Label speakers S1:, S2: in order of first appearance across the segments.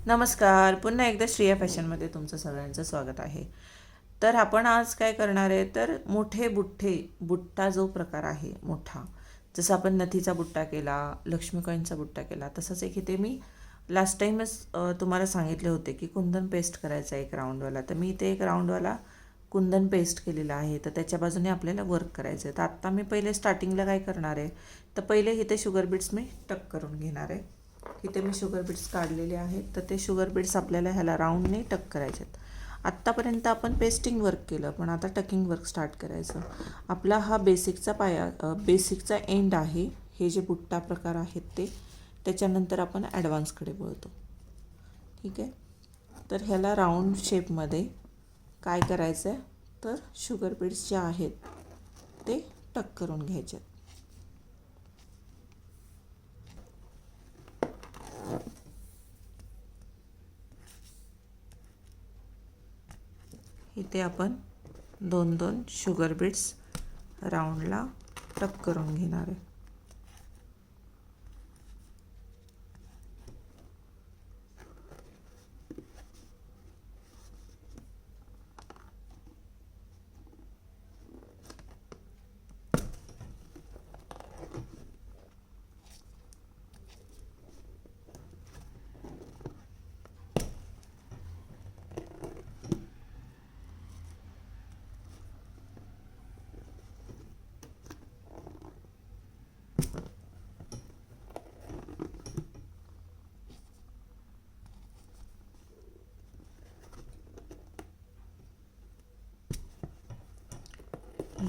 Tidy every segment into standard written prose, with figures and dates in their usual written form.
S1: नमस्कार. पुन्हा एकदा श्रेया फॅशनमध्ये तुमचं सगळ्यांचं स्वागत आहे. तर आपण आज काय करणार आहे, तर मोठे बुट्टा जो प्रकार आहे मोठा, जसं आपण नथीचा बुट्टा केला, लक्ष्मीकॉईनचा बुट्टा केला, तसंच एक इथे मी लास्ट टाईमच तुम्हाला सांगितले होते की कुंदन पेस्ट करायचा एक राऊंडवाला. तर मी इथे एक राऊंडवाला कुंदन पेस्ट केलेला आहे. तर त्याच्या बाजूने आपल्याला वर्क करायचं आहे. तर आत्ता मी पहिले स्टार्टिंगला काय करणार आहे, तर पहिले इथे शुगर बीट्स मी टक करून घेणार आहे. इथे मी शुगर बीट्स काढलेले आहेत. तर ते शुगर बीट्स आपल्याला ह्याला राऊंडने टक करायचे आहेत. आत्तापर्यंत आपण पेस्टिंग वर्क केलं, पण आता टकिंग वर्क स्टार्ट करायचं. आपला हा बेसिकचा एंड आहे. हे जे बुट्टा प्रकार आहेत ते, त्याच्यानंतर आपण ॲडव्हान्सकडे वळतो. ठीक आहे. तर ह्याला राऊंड शेपमध्ये काय करायचं आहे, तर शुगर बीट्स जे आहेत ते टक करून घ्यायचे आहेत. इथे आपण 2-2 शुगर बीट्स राऊंडला टक करून घेणार आहे.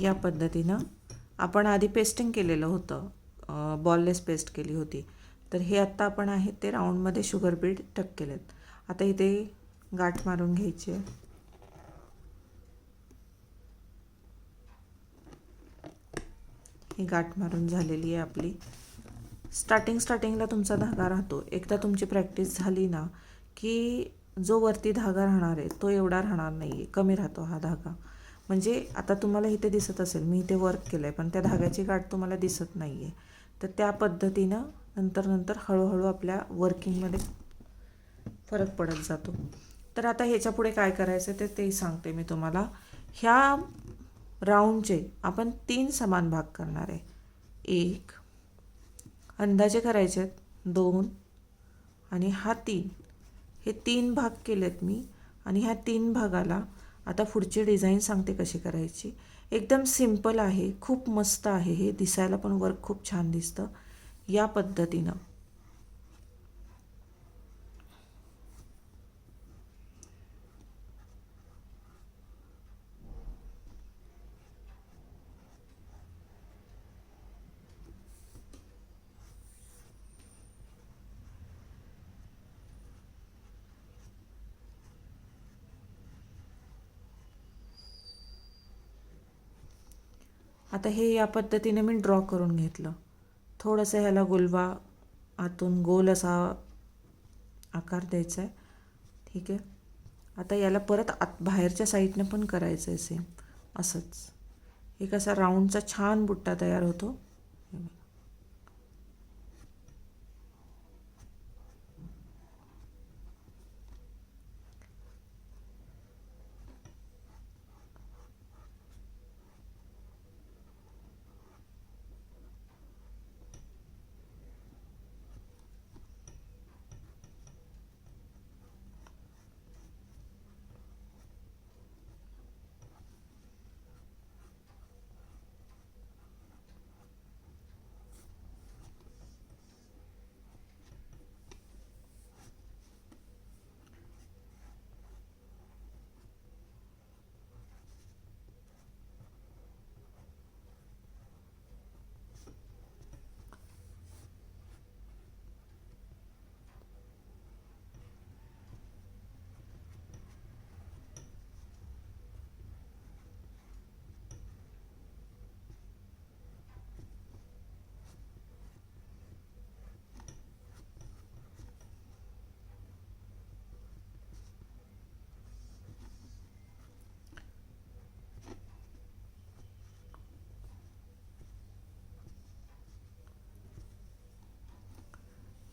S1: या पद्धतीनं आपण आधी पेस्टिंग केलेलं होतं, बॉललेस पेस्ट केली होती. तर हे आत्ता आपण आहे ते राऊंडमध्ये शुगर बीट टक केलेत. आता इथे गाठ मारून घ्यायची आहे. ही गाठ मारून झालेली आहे आपली. स्टार्टिंगला तुमचा धागा राहतो. एकदा तुमची प्रॅक्टिस झाली ना की जो वरती धागा राहणार आहे तो एवढा राहणार नाही आहे, कमी राहतो हा धागा. म्हणजे आता तुम्हाला इथे दिसत असेल मी इथे वर्क केलं आहे, पण त्या धाग्याची गाठ तुम्हाला दिसत नाही आहे. तर त्या पद्धतीनं नंतर हळूहळू आपल्या वर्किंगमध्ये फरक पडत जातो. तर आता ह्याच्या पुढे काय करायचं ते सांगते मी तुम्हाला. ह्या राऊंडचे आपण 3 समान भाग करणार आहे. 1 अंदाजे करायचे आहेत, 2 आणि हा 3. हे 3 भाग केलेत मी. आणि ह्या 3 भागाला आता पुढची डिझाईन सांगते कशी करायची. एकदम सिंपल आहे, खूप मस्त आहे. हे दिसायला पण वर्क खूप छान दिसतं या पद्धतीनं. आता हे या पद्धतीने मी ड्रॉ करून घेतलं. थोडंसं ह्याला गुलवा आतून गोल असा आकार द्यायचा आहे. ठीक आहे. आता याला परत बाहेरच्या साईडनं पण करायचं आहे सेम असंच. एक असा राऊंडचा छान बुट्टा तयार होतो.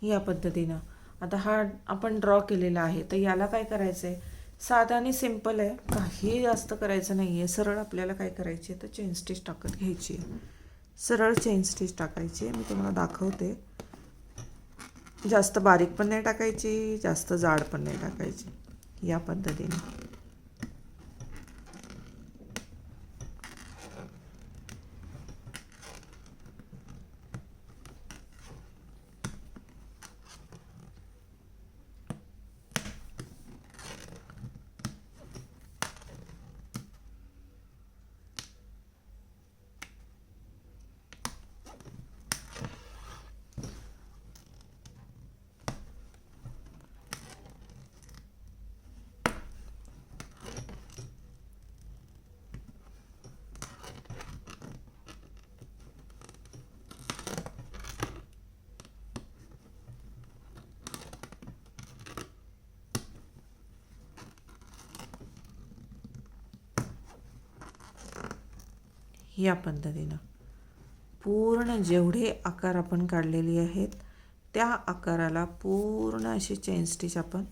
S1: या पद्धतीनं आता हा आपण ड्रॉ केलेला आहे, तर याला काय करायचं आहे, साधा आणि सिम्पल आहे, काही जास्त करायचं नाही आहे. सरळ आपल्याला काय करायची आहे, तर चेन स्टिच टाकत घ्यायची आहे. सरळ चेन स्टिच टाकायची आहे. मी तुम्हाला दाखवते. जास्त बारीक पण नाही टाकायची, जास्त जाड पण नाही टाकायची. या पद्धतीने या पद्धतीनं पूर्ण जेवढे आकार आपण काढलेले आहेत त्या आकाराला पूर्ण अशी चेन स्टिच आपण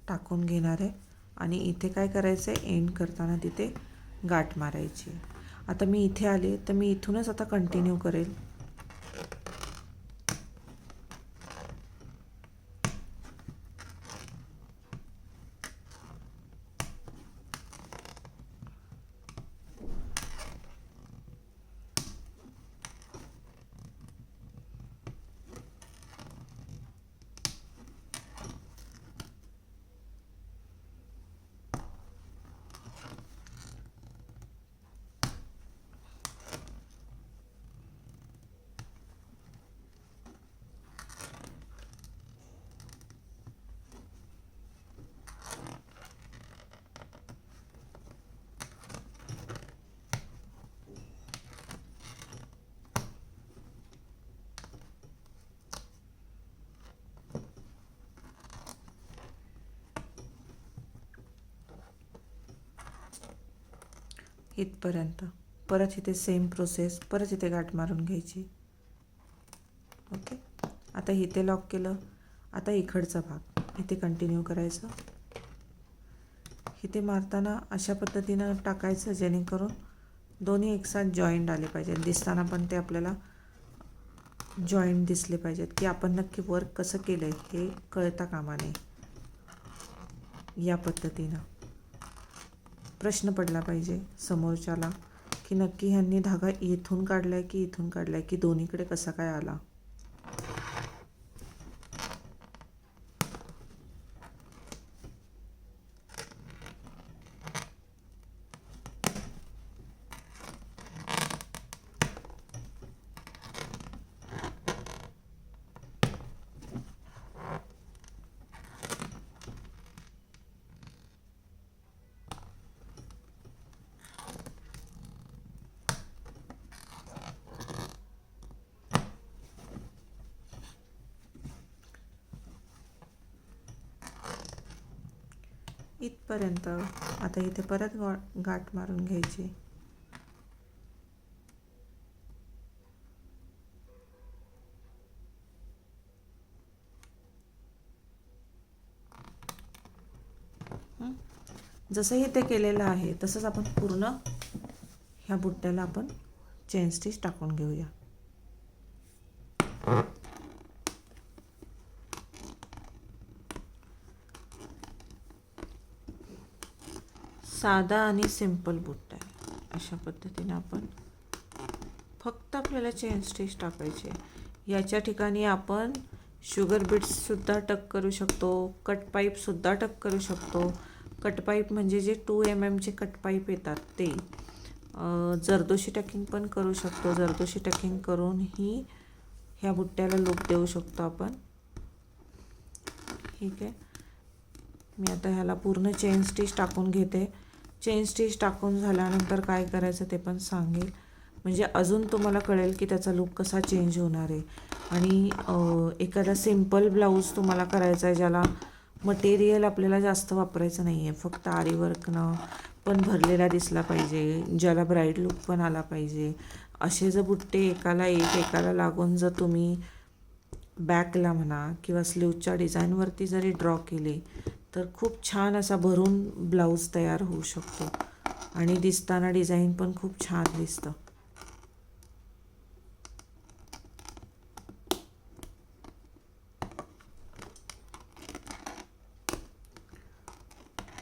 S1: टाकून घेणार आहे. आणि इथे काय करायचं आहे, एंड करताना तिथे गाठ मारायची. आता मी इथे आले तर मी इथूनच आता कंटिन्यू करेल. इथपर्यंत परत इथे सेम प्रोसेस, परत इथे गाठ मारून घ्यायची. ओके. आता इथे लॉक केलं. आता इकडचा भाग इथे कंटिन्यू करायचं. इथे मारताना अशा पद्धतीनं टाकायचं जेणेकरून दोन्ही एकसाथ जॉईंट आले पाहिजे. दिसताना पण ते आपल्याला जॉईंट दिसले पाहिजेत, की आपण नक्की वर्क कसं केलं आहे हे कळता कामा नये. या पद्धतीनं प्रश्न पडला पाहिजे समोरच्याला, की नक्की ह्यांनी धागा इथून काढलाय की इथून काढलाय, की दोन्हीकडे कसा काय आला. इथपर्यंत. आता इथे परत गाठ मारून घ्यायची. जसं इथे केलेलं आहे तसंच आपण पूर्ण ह्या बुट्ट्याला आपण चेन स्टिच टाकून घेऊया. साधा आणि सिंपल बुट्टा आहे. अशा पद्धतीने आपण फक्त आपल्याला चेन स्टिच टाकायचे. याच्या ठिकाणी आपण शुगर बीड्ससुद्धा टक करू शकतो, कट पाईपसुद्धा टक करू शकतो. कट पाईप म्हणजे जे 2 mm कट पाईप येतात ते. जरदोशी टकिंग पण करू शकतो. जरदोशी टकिंग करूनही ह्या बुट्ट्याला लूप देऊ शकतो आपण. ठीक आहे. मी आता ह्याला पूर्ण चेन स्टिच टाकून घेते. चेन स्टिच टाकून झाल्यानंतर काय करायचं ते पण सांगेल, म्हणजे अजून तुम्हाला कळेल की त्याचा लुक कसा चेंज होणार आहे. आणि एखादा सिम्पल ब्लाऊज तुम्हाला करायचा आहे, ज्याला मटेरियल आपल्याला जास्त वापरायचं नाही आहे, फक्त आरी वर्कनं पण भरलेला दिसला पाहिजे, ज्याला ब्राईड लुक पण आला पाहिजे, असे जर बुट्टे एकाला लागून जर तुम्ही बॅकला म्हणा किंवा स्लीवच्या डिझाईनवरती जरी ड्रॉ केले तर खूप छान असा भरून ब्लाऊज तयार होऊ शकतो आणि दिसताना डिझाईन पण खूप छान दिसतं.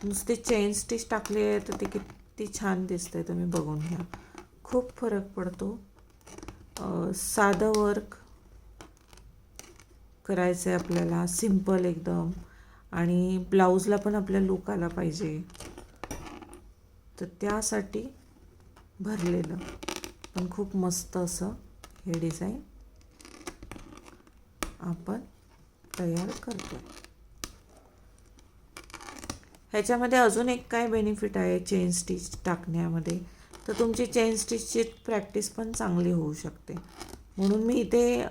S1: नुसती चेन स्टिच टाकली आहे तर ती किती छान दिसते, तुम्ही बघून घ्या. खूप फरक पडतो. साधं वर्क करायचं आहे आपल्याला, सिंपल एकदम, आणि ब्लाऊजला पण आपल्या लूक आला पाहिजे, तर त्यासाठी भरलेलं पण खूप मस्त असं हे डिझाईन आपण तयार करतो. ह्याच्यामध्ये अजून एक काय बेनिफिट आहे चेन स्टिच टाकण्यामध्ये, तर तुमची चेन स्टिचची प्रॅक्टिस पण चांगली होऊ शकते. म्हणून मी इथे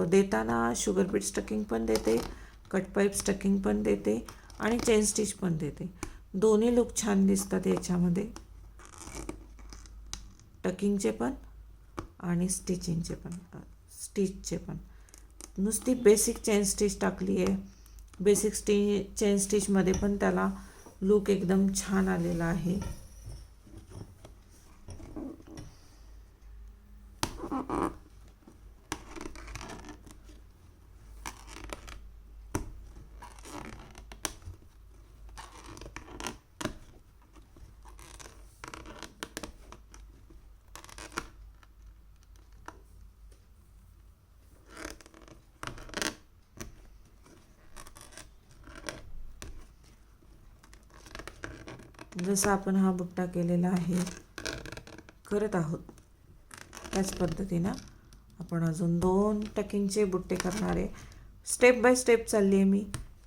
S1: देताना शुगर बीट स्टकिंग पण देते, कट पाईप स्टकिंग पण देते आणि चेन स्टिच पण देते. दोन्ही लूक छान दिसतात याच्यामध्ये, टकिंगचे पण आणि स्टिचिंगचे पण, स्टिचचे पण. नुसती बेसिक चेन स्टिच टाकली आहे. बेसिक चेन स्टिचमध्ये पण त्याला लूक एकदम छान आलेला आहे. जसं आपण हा बुट्टा केलेला आहे, करत आहोत त्याच पद्धतीनं आपण अजून 2 टकिंगचे बुट्टे करणार आहे. स्टेप बाय स्टेप चालली आहे मी.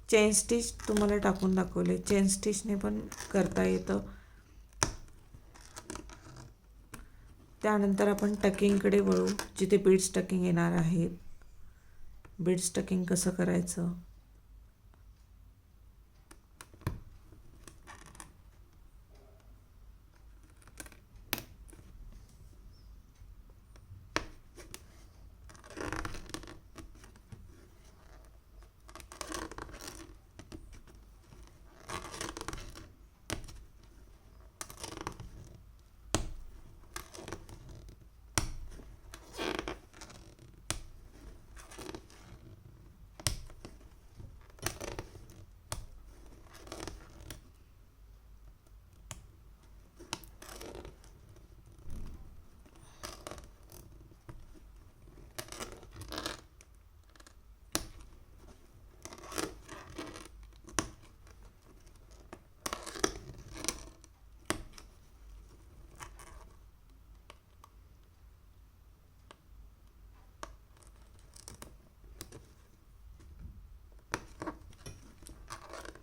S1: चेन स्टिच तुम्हाला टाकून दाखवले, चेन स्टिचने पण करता येतं. त्यानंतर आपण टकिंगकडे वळू, जिथे बीड्स टकिंग येणार आहे. बीड्स टकिंग कसं करायचं,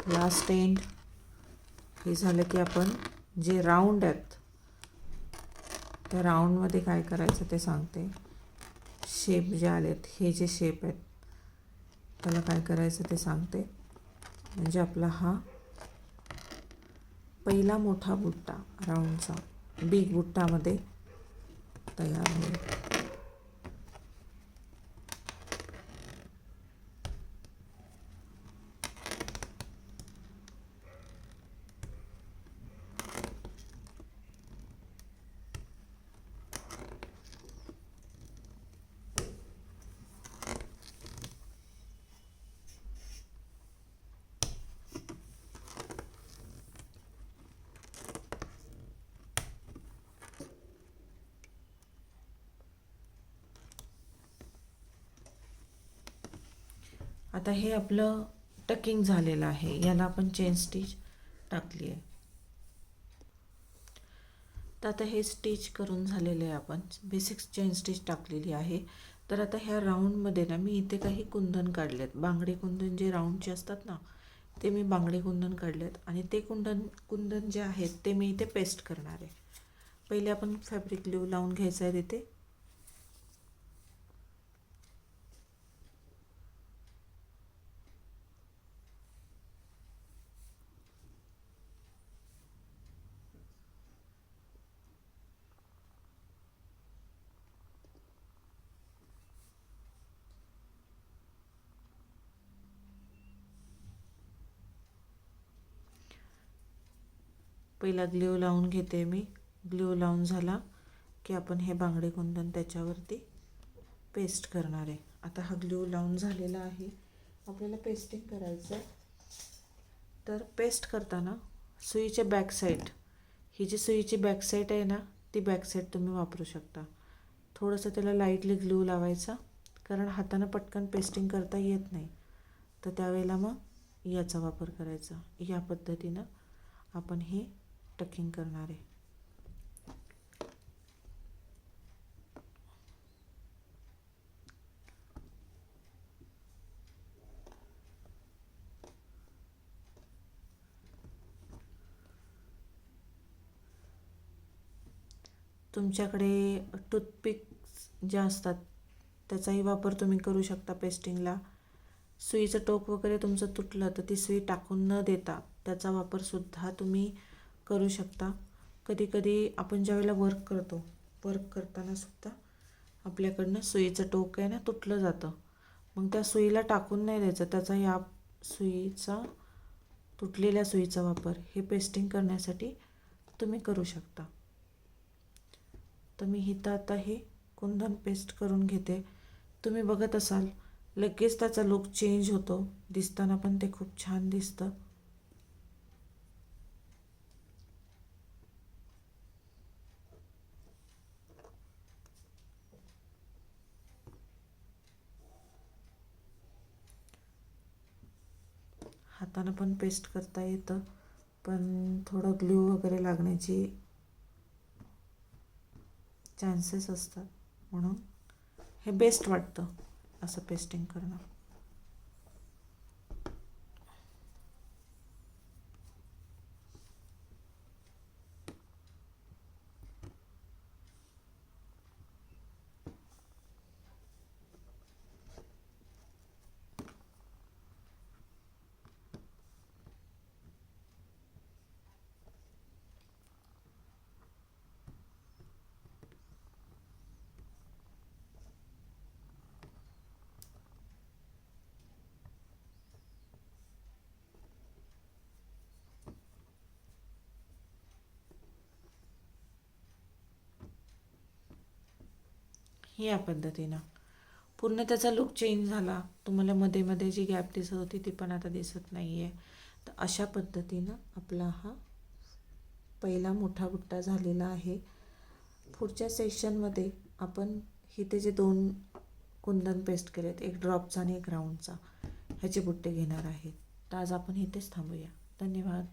S1: लास्ट एंड हे झालं की आपण जे राऊंड आहेत त्या राऊंडमध्ये काय करायचं ते सांगते. शेप जे आलेत, हे जे शेप आहेत त्याला काय करायचं ते सांगते. म्हणजे आपला हा पहिला मोठा बुट्टा राऊंडचा बिग बुट्टामध्ये तयार होईल. आता हे आपलं टकिंग झालेलं आहे, याला आपण चेन स्टिच टाकली आहे. तर आता हे स्टिच करून झालेले आहे, आपण बेसिक चेन स्टिच टाकलेली आहे. तर आता ह्या राऊंडमध्ये ना मी इथे काही कुंदन काढलेत, बांगडे कुंदन जे राऊंडचे असतात ना, ते मी बांगडे कुंदन काढलेत आणि ते कुंदन जे आहेत ते मी इथे पेस्ट करणार आहे. पहिले आपण फॅब्रिक ग्लू लावून घ्यायचं आहे तिथे. पहिला ग्ल्यू लावून घेते मी. ग्ल्यू लावून झाला की आपण हे बांगडे कुंदन त्याच्यावरती पेस्ट करणार आहे. आता हा ग्ल्यू लावून झालेला आहे, आपल्याला पेस्टिंग करायचं आहे. तर पेस्ट करताना सुईच्या बॅक साईड, ही जी सुईची बॅक साईड आहे ना, ती बॅक साईड तुम्ही वापरू शकता. थोडंसं त्याला लाईटली ग्ल्यू लावायचा, कारण हातानं पटकन पेस्टिंग करता येत नाही. तर त्यावेळेला मग याचा वापर करायचा. या पद्धतीनं आपण हे टकिंग करणार आहे. तुमच्याकडे टूथपिक्स ज्या असतात त्याचाही वापर तुम्ही करू शकता पेस्टिंगला. सुईचं टोक वगैरे तुमचं तुटलं तर ती सुई टाकून न देता त्याचा वापरसुद्धा तुम्ही करू शकता. कधी कधी आपण ज्यावेळेला वर्क करताना सुद्धा आपल्याकडनं सुईचं टोक आहे ना तुटलं जातं. मग त्या सुईला टाकून नाही द्यायचं, त्याचा या सुईचा तुटलेल्या सुईचा वापर हे पेस्टिंग करण्यासाठी तुम्ही करू शकता. तर मी इथं आता हे कुंदन पेस्ट करून घेते. तुम्ही बघत असाल लगेच त्याचा लुक चेंज होतो, दिसताना पण ते खूप छान दिसतं. हातानं पण पेस्ट करता येतं, पण थोडं ग्लू वगैरे लागण्याची चान्सेस असतात, म्हणून हे बेस्ट वाटतं असं पेस्टिंग करणं. या पद्धतीनं पूर्ण त्याचा लुक चेंज झाला. तुम्हाला मध्ये मध्ये जी गॅप दिसत होती ती पण आता दिसत नाही आहे. तर अशा पद्धतीनं आपला हा पहिला मोठा बुट्टा झालेला आहे. पुढच्या सेशनमध्ये आपण इथे जे 2 कुंदन पेस्ट केलेत, एक ड्रॉपचा आणि एक राऊंडचा, ह्याचे बुट्टे घेणार आहेत. तर आज आपण इथेच थांबूया. धन्यवाद.